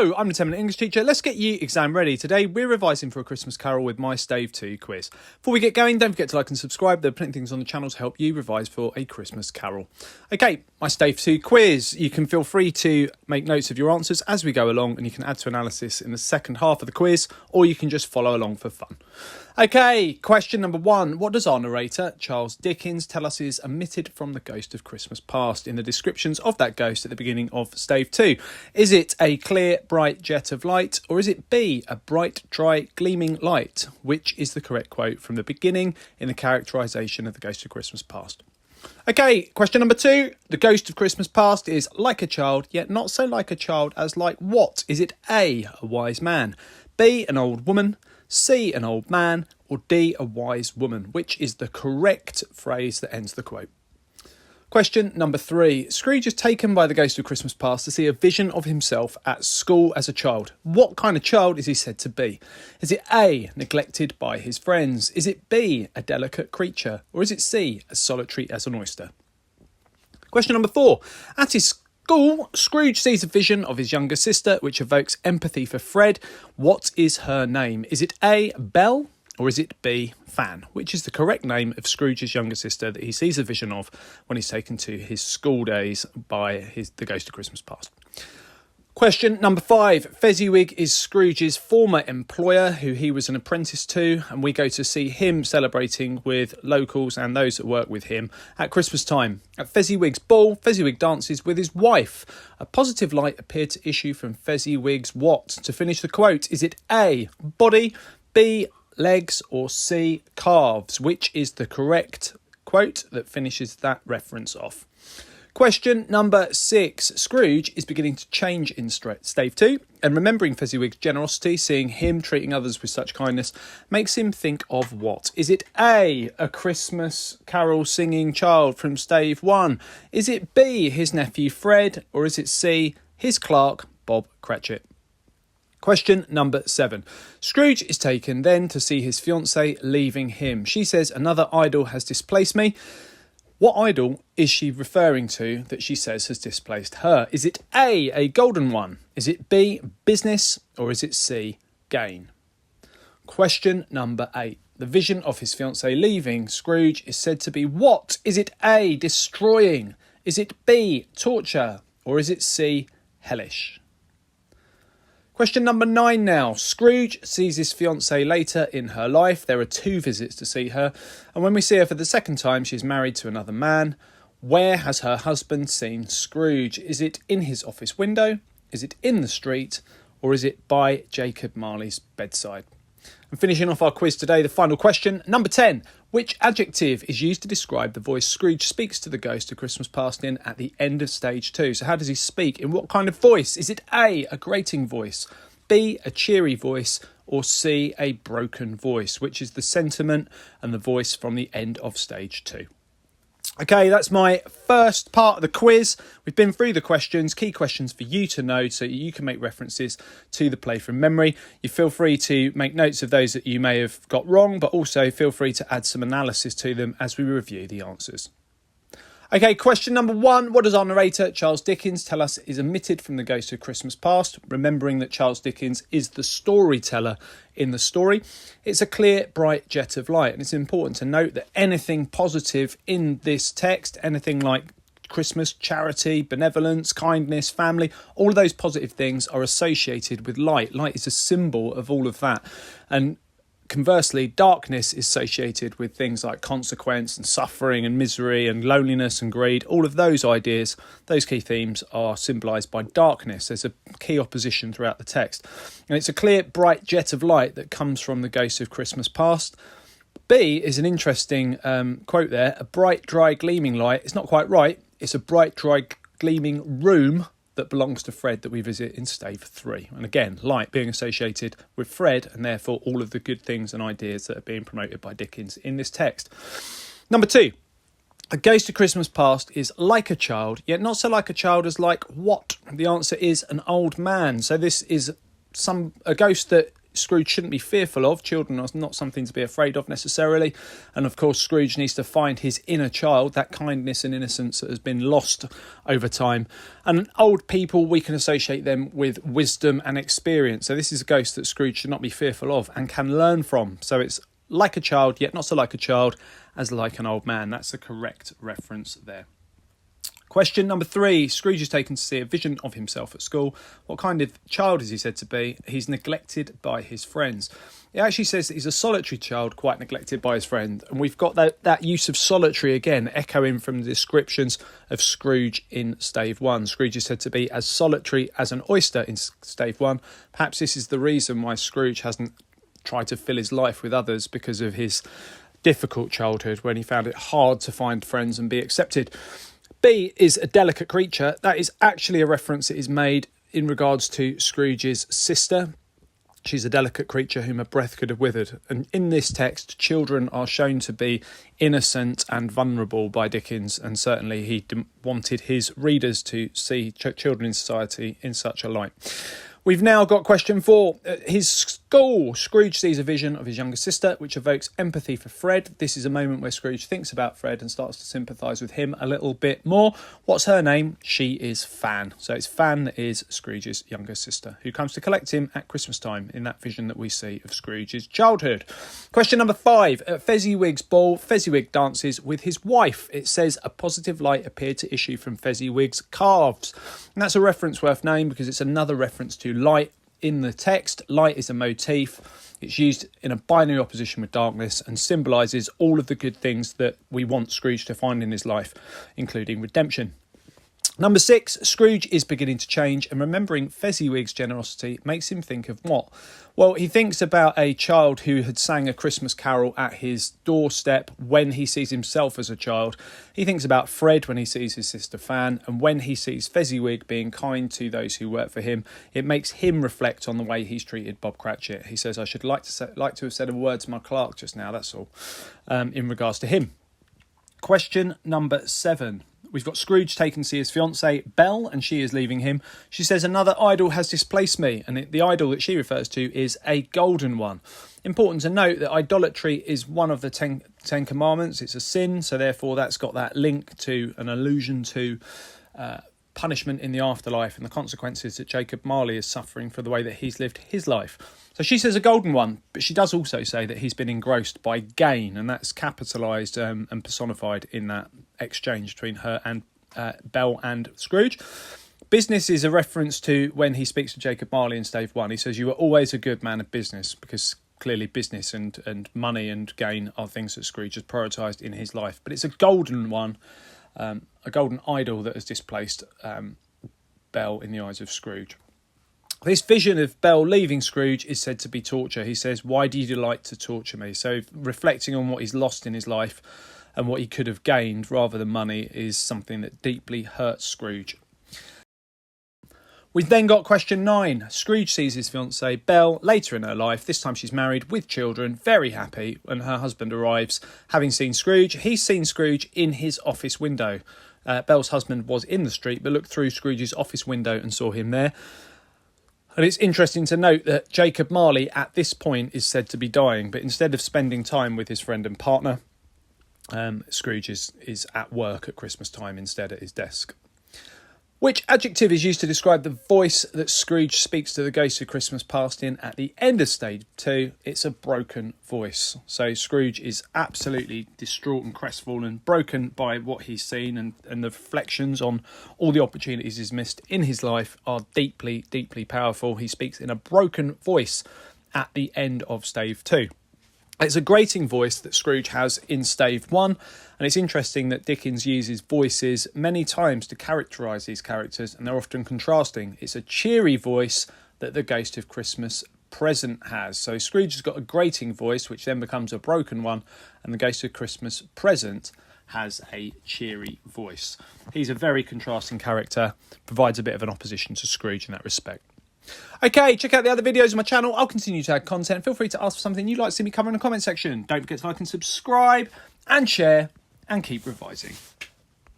Hello, I'm the 10-minute English teacher. Let's get you exam ready. Today we're revising for A Christmas Carol with my Stave Two quiz. Before we get going, don't forget to like and subscribe. There are plenty of things on the channel to help you revise for A Christmas Carol. Okay, my Stave Two quiz. You can feel free to make notes of your answers as we go along, and you can add to analysis in the second half of the quiz, or you can just follow along for fun. Okay, question number 1. What does our narrator, Charles Dickens, tell us is omitted from the Ghost of Christmas Past in the descriptions of that ghost at the beginning of Stave 2? Is it A, clear, bright jet of light, or is it B, a bright, dry, gleaming light? Which is the correct quote from the beginning in the characterisation of the Ghost of Christmas Past? Okay, question number 2. The Ghost of Christmas Past is like a child, yet not so like a child as like what? Is it A, a wise man, B, an old woman, C, an old man, or D, a wise woman? Which is the correct phrase that ends the quote? Question number 3. Scrooge is taken by the Ghost of Christmas Past to see a vision of himself at school as a child. What kind of child is he said to be? Is it A, neglected by his friends? Is it B, a delicate creature? Or is it C, as solitary as an oyster? Question number 4. At his school, Scrooge sees a vision of his younger sister which evokes empathy for Fred. What is her name? Is it A, Belle, or is it B, Fan? Which is the correct name of Scrooge's younger sister that he sees a vision of when he's taken to his school days by the Ghost of Christmas Past? Question number 5. Fezziwig is Scrooge's former employer who he was an apprentice to, and we go to see him celebrating with locals and those that work with him at Christmas time. At Fezziwig's ball, Fezziwig dances with his wife. A positive light appeared to issue from Fezziwig's what? To finish the quote, is it A, body, B, legs, or C, calves? Which is the correct quote that finishes that reference off? Question number 6. Scrooge is beginning to change in Stave 2, and remembering Fezziwig's generosity, seeing him treating others with such kindness, makes him think of what? Is it A, a Christmas carol singing child from Stave 1? Is it B, his nephew Fred? Or is it C, his clerk Bob Cratchit? Question number 7. Scrooge is taken then to see his fiancée leaving him. She says, another idol has displaced me. What idol is she referring to that she says has displaced her? Is it A golden one? Is it B, business? Or is it C, gain? Question number 8. The vision of his fiancée leaving Scrooge is said to be what? Is it A, destroying? Is it B, torture? Or is it C, hellish? Question number 9 now. Scrooge sees his fiancée later in her life. There are 2 visits to see her. And when we see her for the second time, she's married to another man. Where has her husband seen Scrooge? Is it in his office window? Is it in the street? Or is it by Jacob Marley's bedside? And finishing off our quiz today, the final question. Number 10. Which adjective is used to describe the voice Scrooge speaks to the Ghost of Christmas Past in at the end of Stage 2? So how does he speak? In what kind of voice? Is it A, a grating voice, B, a cheery voice, or C, a broken voice? Which is the sentiment and the voice from the end of Stage 2? Okay, that's my first part of the quiz. We've been through the questions, key questions for you to know so you can make references to the play from memory. You feel free to make notes of those that you may have got wrong, but also feel free to add some analysis to them as we review the answers. Okay, question number 1. What does our narrator, Charles Dickens, tell us is omitted from the Ghost of Christmas Past? Remembering that Charles Dickens is the storyteller in the story. It's a clear, bright jet of light. And it's important to note that anything positive in this text, anything like Christmas, charity, benevolence, kindness, family, all of those positive things are associated with light. Light is a symbol of all of that. And conversely, darkness is associated with things like consequence and suffering and misery and loneliness and greed. All of those ideas, those key themes are symbolised by darkness. There's a key opposition throughout the text. And it's a clear, bright jet of light that comes from the Ghost of Christmas Past. B is an interesting quote there. A bright, dry, gleaming light. It's not quite right. It's a bright, dry, gleaming room that belongs to Fred that we visit in Stave 3. And again, light being associated with Fred and therefore all of the good things and ideas that are being promoted by Dickens in this text. Number 2, A Ghost of Christmas Past is like a child, yet not so like a child as like what? The answer is an old man. So this is a ghost that Scrooge shouldn't be fearful of. Children are not something to be afraid of necessarily. And of course, Scrooge needs to find his inner child, that kindness and innocence that has been lost over time. And old people, we can associate them with wisdom and experience. So this is a ghost that Scrooge should not be fearful of and can learn from. So it's like a child, yet not so like a child as like an old man. That's the correct reference there. Question number 3. Scrooge is taken to see a vision of himself at school. What kind of child is he said to be? He's neglected by his friends. It actually says that he's a solitary child, quite neglected by his friend. And we've got that use of solitary again, echoing from the descriptions of Scrooge in Stave 1. Scrooge is said to be as solitary as an oyster in Stave 1. Perhaps this is the reason why Scrooge hasn't tried to fill his life with others, because of his difficult childhood when he found it hard to find friends and be accepted. B is a delicate creature. That is actually a reference that is made in regards to Scrooge's sister. She's a delicate creature whom a breath could have withered. And in this text, children are shown to be innocent and vulnerable by Dickens, and certainly he wanted his readers to see children in society in such a light. We've now got question 4. At his school, Scrooge sees a vision of his younger sister, which evokes empathy for Fred. This is a moment where Scrooge thinks about Fred and starts to sympathise with him a little bit more. What's her name? She is Fan. So it's Fan that is Scrooge's younger sister, who comes to collect him at Christmas time in that vision that we see of Scrooge's childhood. Question number 5. At Fezziwig's ball, Fezziwig dances with his wife. It says a positive light appeared to issue from Fezziwig's calves. And that's a reference worth knowing because it's another reference to light in the text. Light is a motif. It's used in a binary opposition with darkness and symbolises all of the good things that we want Scrooge to find in his life, including redemption. Number 6, Scrooge is beginning to change, and remembering Fezziwig's generosity makes him think of what? Well, he thinks about a child who had sang a Christmas carol at his doorstep when he sees himself as a child. He thinks about Fred when he sees his sister Fan, and when he sees Fezziwig being kind to those who work for him, it makes him reflect on the way he's treated Bob Cratchit. He says, I should like to have said a word to my clerk just now, that's all, in regards to him. Question number 7. We've got Scrooge taken to see his fiancée, Belle, and she is leaving him. She says, another idol has displaced me, and the idol that she refers to is a golden one. Important to note that idolatry is one of the Ten Commandments. It's a sin, so therefore that's got that link to an allusion to punishment in the afterlife and the consequences that Jacob Marley is suffering for the way that he's lived his life. So she says a golden one, but she does also say that he's been engrossed by gain, and that's capitalised and personified in that exchange between her and Belle and Scrooge. Business is a reference to when he speaks to Jacob Marley in Stave 1. He says, you are always a good man of business, because clearly business and money and gain are things that Scrooge has prioritised in his life. But it's a golden one, a golden idol that has displaced Belle in the eyes of Scrooge. This vision of Belle leaving Scrooge is said to be torture. He says, why do you delight to torture me? So reflecting on what he's lost in his life and what he could have gained rather than money is something that deeply hurts Scrooge. We've then got question 9. Scrooge sees his fiancée Belle later in her life. This time she's married with children, very happy, when her husband arrives. Having seen Scrooge, he's seen Scrooge in his office window. Belle's husband was in the street but looked through Scrooge's office window and saw him there. And it's interesting to note that Jacob Marley at this point is said to be dying, but instead of spending time with his friend and partner, Scrooge is at work at Christmas time instead at his desk. Which adjective is used to describe the voice that Scrooge speaks to the ghost of Christmas past in at the end of Stave 2? It's a broken voice. So Scrooge is absolutely distraught and crestfallen, broken by what he's seen, and the reflections on all the opportunities he's missed in his life are deeply, deeply powerful. He speaks in a broken voice at the end of Stave 2. It's a grating voice that Scrooge has in Stave 1, and it's interesting that Dickens uses voices many times to characterise these characters, and they're often contrasting. It's a cheery voice that the Ghost of Christmas Present has. So Scrooge has got a grating voice, which then becomes a broken one, and the Ghost of Christmas Present has a cheery voice. He's a very contrasting character, provides a bit of an opposition to Scrooge in that respect. Okay, check out the other videos on my channel. I'll continue to add content. Feel free to ask for something you'd like to see me cover in the comment section. Don't forget to like and subscribe and share, and keep revising.